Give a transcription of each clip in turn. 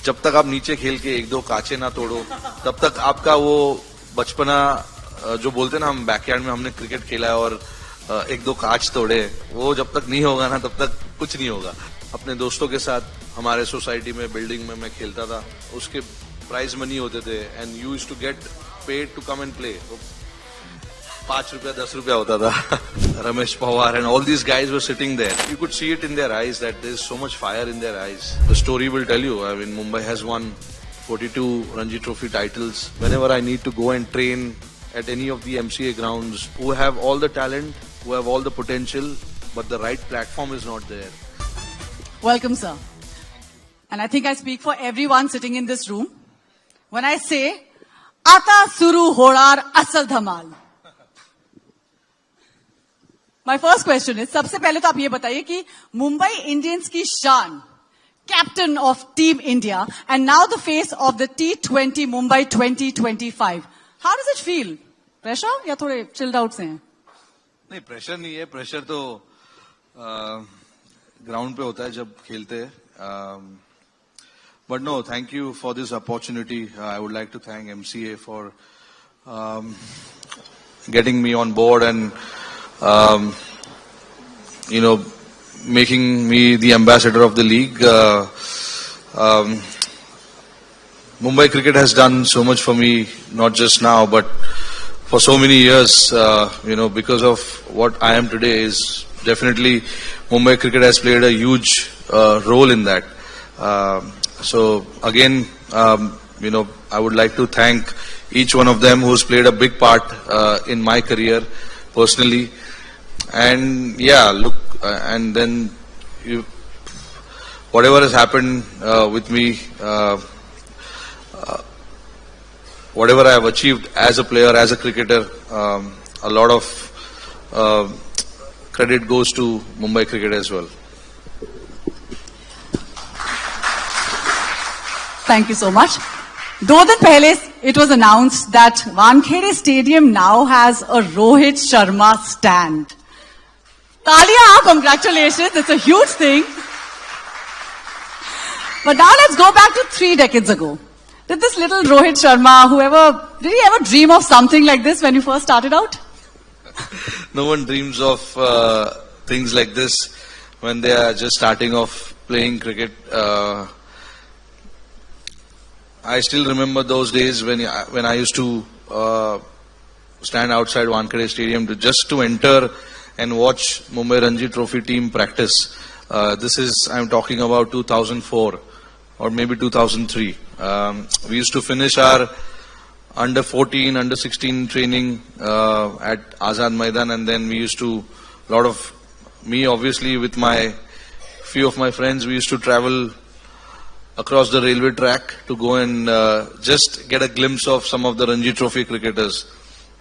जब तक आप नीचे खेल के एक दो काचे ना तोड़ो, तब तक आपका वो बचपना जो बोलते हैं ना, हम बैकयार्ड में हमने क्रिकेट खेला है और एक दो कांच तोड़े, वो जब तक नहीं होगा ना तब तक कुछ नहीं होगा. अपने दोस्तों के साथ हमारे सोसाइटी में बिल्डिंग में मैं खेलता था, उसके प्राइज मनी होते थे and you used to get paid to come and play. 5 रुपया 10 रुपया होता था. Ramesh Pawar and all these guys were sitting there. You could see it in their eyes that there's so much fire in their eyes. The story will tell you. I mean, Mumbai has won 42 Ranji Trophy titles. Whenever I need to go and train at any of the MCA grounds, who have all the talent, who have all the potential, but the right platform is not there. Welcome, sir. And I think I speak for everyone sitting in this room when I say, Ata Suru Hodar Asal Dhamal. My first question is, सबसे पहले तो आप ये बताइए कि Mumbai Indians की शान, captain of team India and now the face of the T20 Mumbai 2025. How does it feel? Pressure या थोड़े चिल्ड आउट से हैं? नहीं, प्रेशर नहीं है. प्रेशर तो ग्राउंड पे होता है जब खेलते हैं. But no, thank you for this opportunity. I would like to thank MCA फॉर getting me on board and making me the ambassador of the league. Mumbai cricket has done so much for me, not just now, but for so many years. Because of what I am today is definitely Mumbai cricket has played a huge role in that. So again, I would like to thank each one of them who's played a big part in my career personally. And yeah, look, and then whatever has happened with me, whatever I have achieved as a player, as a cricketer, a lot of credit goes to Mumbai cricket as well. Thank you so much. 2 दिन पहले it was announced that Wankhede Stadium now has a Rohit Sharma stand. Talia, congratulations, it's a huge thing. But now let's go back to 3 decades ago. Did this little Rohit Sharma, did he ever dream of something like this when you first started out? No one dreams of things like this when they are just starting off playing cricket. I still remember those days when I used to stand outside Wankhede Stadium to enter and watch Mumbai Ranji Trophy team practice. This is, I'm talking about 2004 or maybe 2003. We used to finish our under 14, under 16 training at Azad Maidan, and then we used to, me obviously with few of my friends, we used to travel across the railway track to go and just get a glimpse of some of the Ranji Trophy cricketers.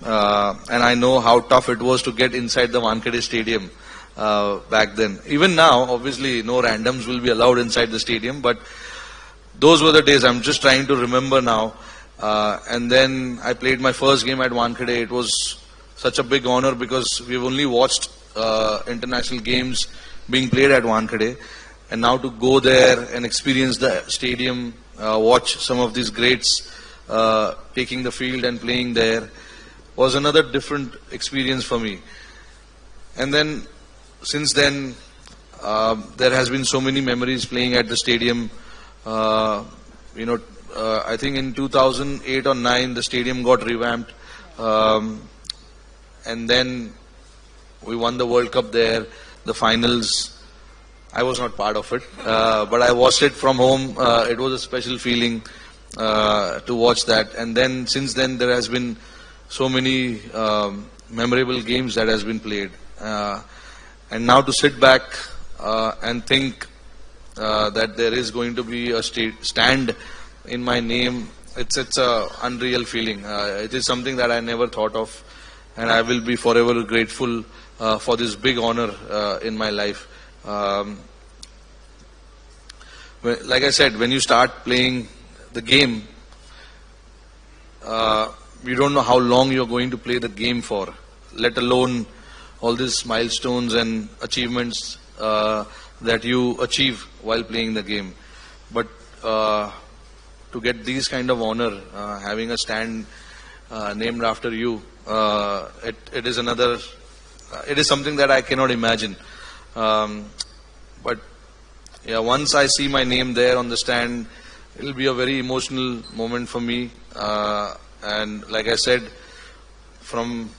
And I know how tough it was to get inside the Wankhede Stadium back then. Even now, obviously, no randoms will be allowed inside the stadium, but those were the days. I'm just trying to remember now. And then I played my first game at Wankhede. It was such a big honor because we've only watched international games being played at Wankhede. And now to go there and experience the stadium, watch some of these greats taking the field and playing there, was another different experience for me. And then, since then, there has been so many memories playing at the stadium. I think in 2008 or 9, the stadium got revamped. And then we won the World Cup there, the finals. I was not part of it, but I watched it from home. It was a special feeling to watch that. And then, since then, there has been so many memorable games that has been played. And now to sit back and think that there is going to be a stand in my name, it's a unreal feeling. It is something that I never thought of, and I will be forever grateful for this big honor in my life. Like I said, when you start playing the game, you don't know how long you're going to play the game for, let alone all these milestones and achievements that you achieve while playing the game. But to get these kind of honor, having a stand named after you, it is another. It is something that I cannot imagine. But yeah, once I see my name there on the stand, it will be a very emotional moment for me. And like I said, from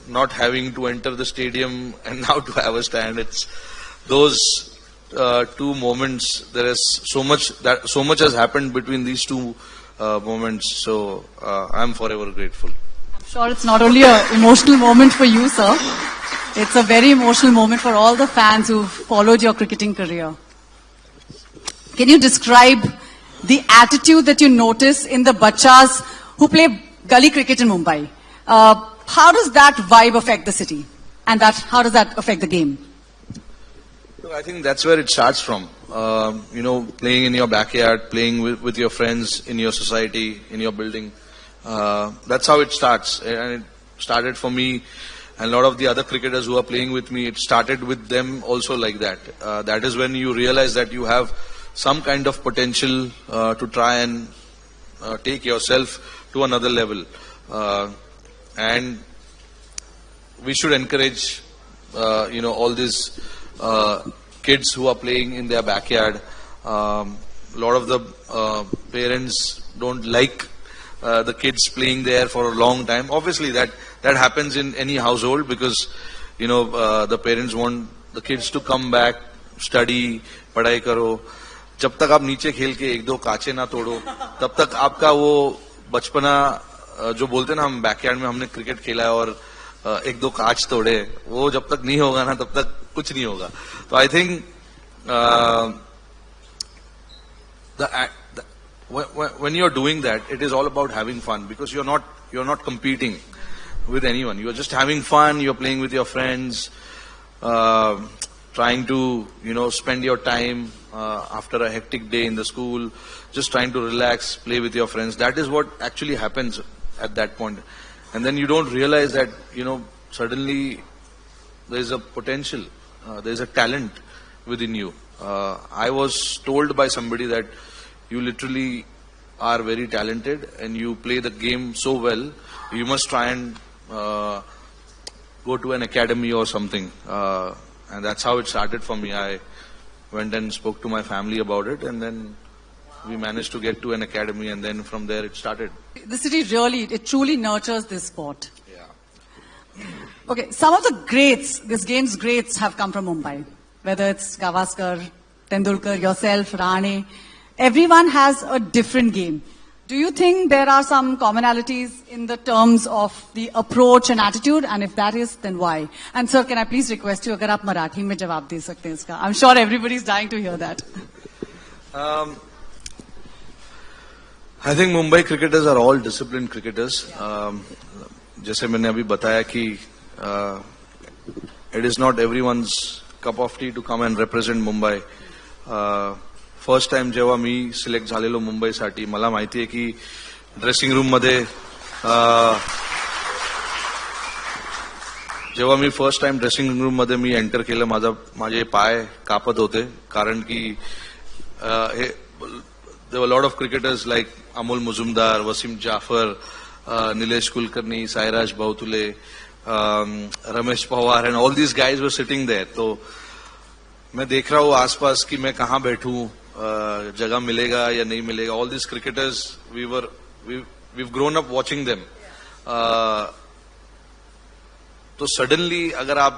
not having to enter the stadium and now to have a stand, it's those two moments. There is so much has happened between these two moments. So I'm forever grateful. I'm sure it's not only an emotional moment for you, sir. It's a very emotional moment for all the fans who've followed your cricketing career. Can you describe the attitude that you notice in the bachas who play gully cricket in Mumbai? How does that vibe affect the city? And how does that affect the game? So I think that's where it starts from. Playing in your backyard, playing with your friends in your society, in your building. That's how it starts. And it started for me and a lot of the other cricketers who are playing with me. It started with them also like that. That is when you realize that you have some kind of potential to try and take yourself to another level. And we should encourage, all these kids who are playing in their backyard. A lot of the parents don't like the kids playing there for a long time. Obviously, that happens in any household because, the parents want the kids to come back, study, पढ़ाई करो. जब तक आप नीचे खेल के एक दो काचे ना तोड़ो, तब तक आपका वो बचपना जो बोलते ना हम बैकयार्ड में हमने क्रिकेट खेला है और एक दो काच तोड़े, वो जब तक नहीं होगा ना तब तक कुछ नहीं होगा. तो I think when you're doing that, it is all about having fun because you're not competing with anyone. You're just having fun. You're playing with your friends, trying to spend your time after a hectic day in the school, just trying to relax, play with your friends. That is what actually happens at that point. And then you don't realize that suddenly there is a potential, there is a talent within you. I was told by somebody that you literally are very talented and you play the game so well, you must try and go to an academy or something. And that's how it started for me. I went and spoke to my family about it, and then we managed to get to an academy, and then from there it started. The city it truly nurtures this sport. Yeah. Okay, some of the greats, this game's greats have come from Mumbai. Whether it's Gavaskar, Tendulkar, yourself, Rane. Everyone has a different game. Do you think there are some commonalities in the terms of the approach and attitude? And if that is, then why? And sir, can I please request you, agar aap Marathi mein jawab de sakte hain iska? I'm sure everybody's dying to hear that. I think Mumbai cricketers are all disciplined cricketers. जैसे मैंने अभी बताया कि it is not everyone's cup of tea to come and represent Mumbai. First time जेव्हा मी select झालेलो मुंबईसाठी मला माहिती आहे की ड्रेसिंग रूम मध्ये जेव्हा मी फर्स्ट टाइम ड्रेसिंग रूम मध्ये मी एंटर केलं माझे पाय कापत होते कारण की there were a lot of cricketers like Amol Muzumdar, Wasim Jafar, Nilesh Kulkarni, Sairaj Bhautule, Ramesh Pawar, and all these guys were sitting there. तो मैं देख रहा हूँ आसपास कि मैं कहाँ बैठूं, जगह मिलेगा या नहीं मिलेगा. All these cricketers, we've grown up watching them. तो suddenly अगर आप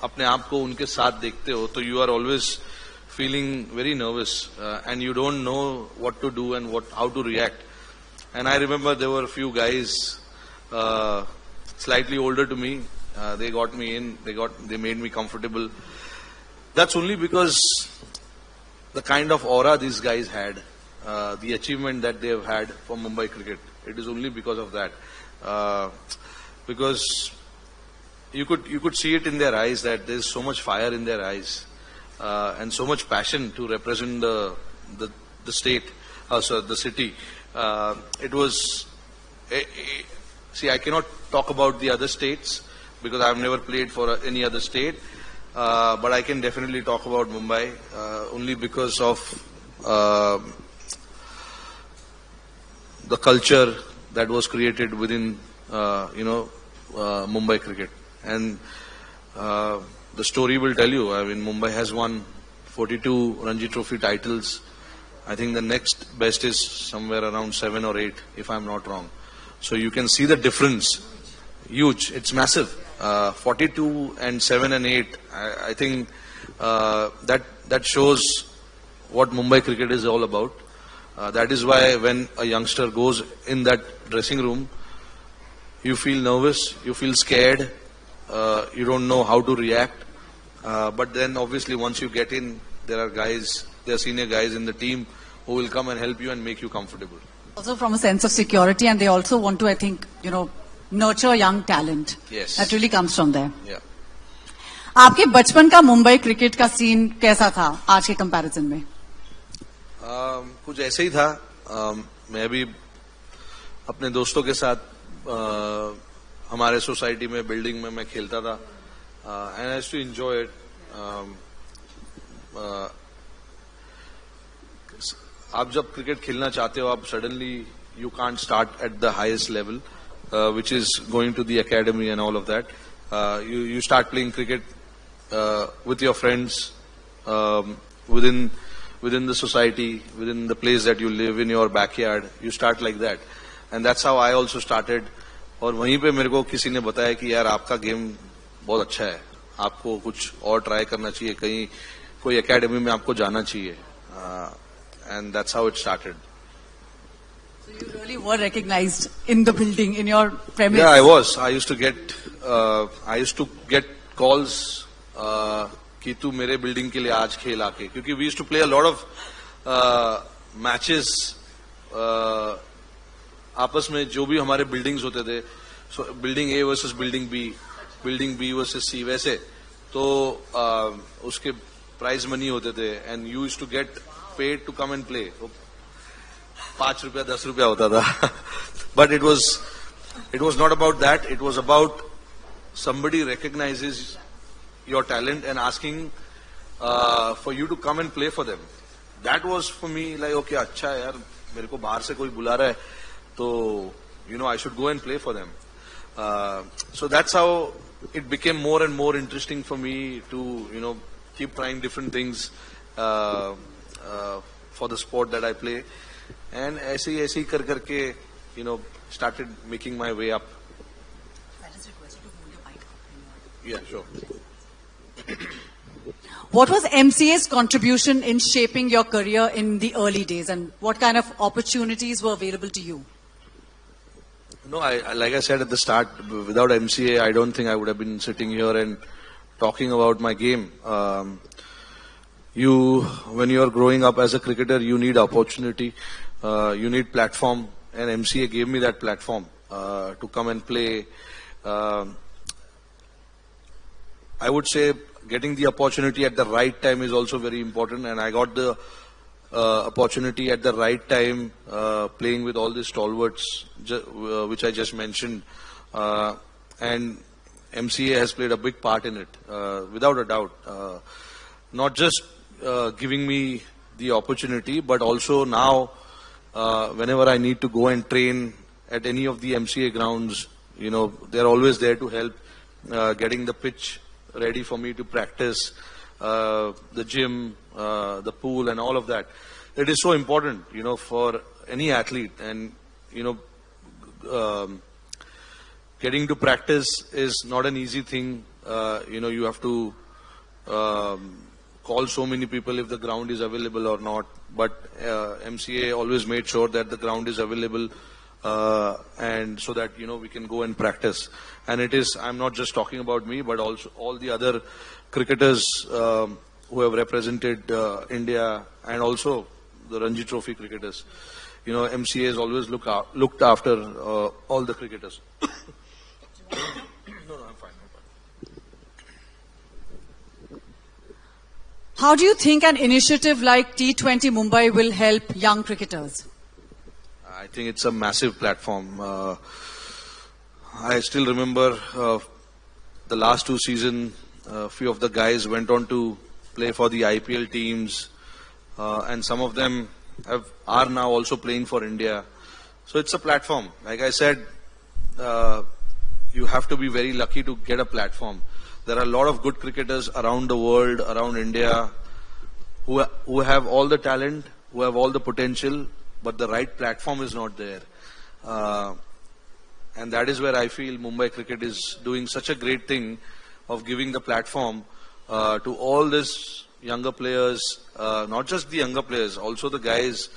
अपने आप को उनके साथ देखते हो तो you are always feeling very nervous and you don't know what to do and how to react. And I remember there were a few guys slightly older to me. They got me in. They made me comfortable. That's only because the kind of aura these guys had, the achievement that they have had for Mumbai cricket. It is only because of that. Because you could see it in their eyes that there is so much fire in their eyes. And so much passion to represent the state, the city. It was. See, I cannot talk about the other states because I have never played for any other state. But I can definitely talk about Mumbai only because of uh, the culture that was created within, Mumbai cricket. And the story will tell you, I mean, Mumbai has won 42 Ranji Trophy titles. I think the next best is somewhere around 7 or 8, if I'm not wrong. So you can see the difference. Huge. It's massive. 42 and 7 and 8. I think that shows what Mumbai cricket is all about. That is why when a youngster goes in that dressing room, you feel nervous, you feel scared, you don't know how to react. But then obviously once you get in, there are senior guys in the team who will come and help you and make you comfortable. Also from a sense of security, and they also want to, I think, nurture young talent. Yes. That really comes from there. Yeah. आपके बचपन का Mumbai cricket का scene कैसा था आज के comparison में? कुछ ऐसे ही था. मैं भी अपने दोस्तों के साथ हमारे सोसाइटी में बिल्डिंग में मैं खेलता था. And I used to enjoy it. आप जब क्रिकेट खेलना चाहते हो, आप suddenly you can't start at the highest level, which is going to the academy and all of that. You start playing cricket with your friends within the society, within the place that you live, in your backyard. You start like that, and that's how I also started. और वहीं पे मेरे को किसी ने बताया कि यार आपका गेम बहुत अच्छा है, आपको कुछ और ट्राई करना चाहिए, कहीं कोई एकेडमी में आपको जाना चाहिए. And that's how it started. So you really were recognized in the building, in your premise. Yeah, I was. I used to get calls कि तू मेरे बिल्डिंग के लिए आज खेल आके, क्योंकि we used to play a lot of matches आपस में, जो भी हमारे बिल्डिंग्स होते थे, so building A versus building B, building B versus C, वैसे तो उसके प्राइज मनी होते थे, and you used to get paid to come and play. 5 रुपया 10 रुपया होता था. But it was not about that. It was about somebody recognizes your talent and asking for you to come and play for them. That was for me like, okay, अच्छा है यार, मेरे को बाहर से कोई बुला रहा है, तो I should go and play for them. So that's how it became more and more interesting for me to keep trying different things for the sport that I play. And ऐसे ही कर करके started making my way up. I just request you to hold your mic up. Yeah, sure. What was MCA's contribution in shaping your career in the early days, and what kind of opportunities were available to you? No, like I said at the start, without MCA, I don't think I would have been sitting here and talking about my game. When you are growing up as a cricketer, you need opportunity, you need platform, and MCA gave me that platform to come and play. I would say getting the opportunity at the right time is also very important, and I got the opportunity at the right time playing with all these stalwarts which I just mentioned, and MCA has played a big part in it, without a doubt. Not just giving me the opportunity, but also now whenever I need to go and train at any of the MCA grounds, they're always there to help, getting the pitch ready for me to practice, the gym, the pool, and all of that. It is so important, for any athlete, and getting to practice is not an easy thing. You have to call so many people if the ground is available or not. But MCA always made sure that the ground is available, and so that we can go and practice. And it is, I'm not just talking about me, but also all the other cricketers who have represented India, and also the Ranji Trophy cricketers. MCA has always looked after all the cricketers. No, I'm fine. How do you think an initiative like T20 Mumbai will help young cricketers? I think it's a massive platform. I still remember the last 2 seasons, a few of the guys went on to play for the IPL teams. and some of them are now also playing for India. So it's a platform. Like I said, you have to be very lucky to get a platform. There are a lot of good cricketers around the world, around India, who have all the talent, who have all the potential, but the right platform is not there. And that is where I feel Mumbai Cricket is doing such a great thing of giving the platform to all these younger players, not just the younger players, also the guys,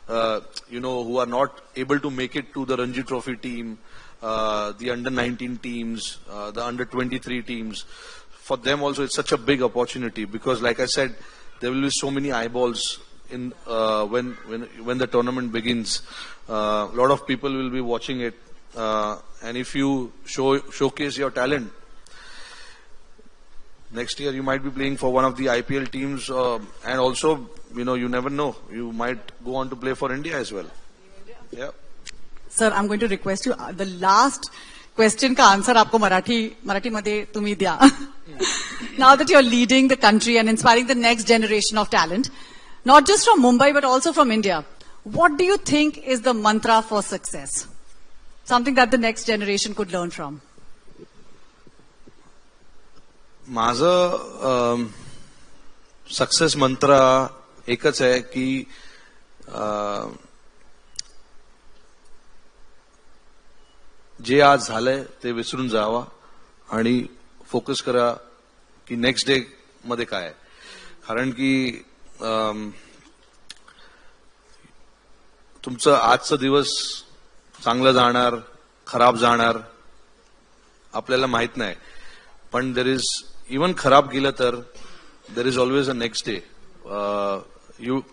who are not able to make it to the Ranji Trophy team, the under-19 teams, the under-23 teams. For them also, it's such a big opportunity because, like I said, there will be so many eyeballs in when the tournament begins. A lot of people will be watching it, and if you showcase your talent, next year you might be playing for one of the IPL teams, and also, you never know, you might go on to play for India as well. Yeah. Sir, I'm going to request you, the last question का answer आपको मराठी मध्ये तुम्ही द्या. Now that you're leading the country and inspiring the next generation of talent, not just from Mumbai but also from India, what do you think is the mantra for success? Something that the next generation could learn from. माझं success मंत्र एकच आहे की जे आज झालंय ते विसरून जावा आणि फोकस करा की नेक्स्ट डे मध्ये काय आहे. कारण की तुमचं आजचा दिवस चांगलं जाणार खराब जाणार आपल्याला माहित नाही, पण देर इज इवन खराब गेलं तर there is always a next day.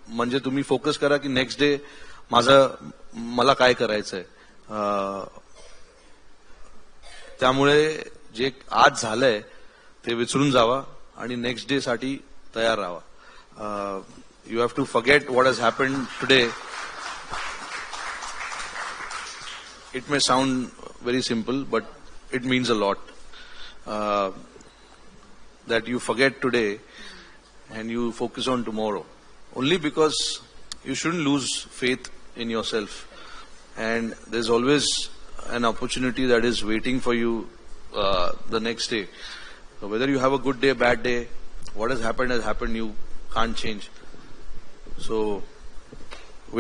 म्हणजे तुम्ही फोकस करा की नेक्स्ट डे मला काय करायचंय. त्यामुळे जे आज झालंय ते विसरून जावा आणि नेक्स्ट डे साठी तयार राहा. You have to forget what has happened today. It may sound very simple but it means a lot. That you forget today and you focus on tomorrow. Only because you shouldn't lose faith in yourself. And there's always an opportunity that is waiting for you the next day. So whether you have a good day, bad day, what has happened, you can't change. So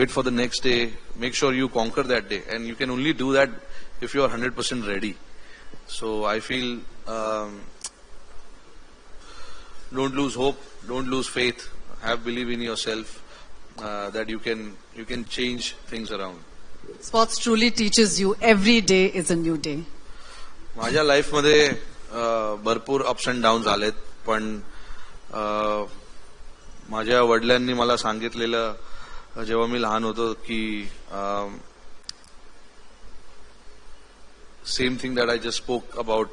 wait for the next day. Make sure you conquer that day. And you can only do that if you are 100% ready. So I feel don't lose hope, don't lose faith, have belief in yourself, that you can change things around. Sports truly teaches you every day is a new day. माझ्या life मध्ये भरपूर ups and downs आलेत, पण माझ्या वडिलांनी मला सांगितलेलं जेव्हा मी लहान होतो की same thing that I just spoke about.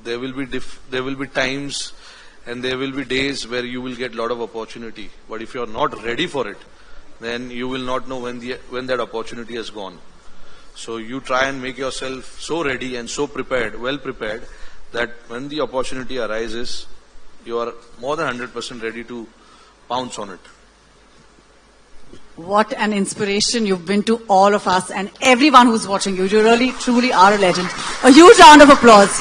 There will be times and there will be days where you will get a lot of opportunity. But if you are not ready for it, then you will not know when that opportunity has gone. So you try and make yourself so ready and so prepared, well prepared, that when the opportunity arises, you are more than 100% ready to pounce on it. What an inspiration you've been to all of us and everyone who's watching you. You really, truly are a legend. A huge round of applause.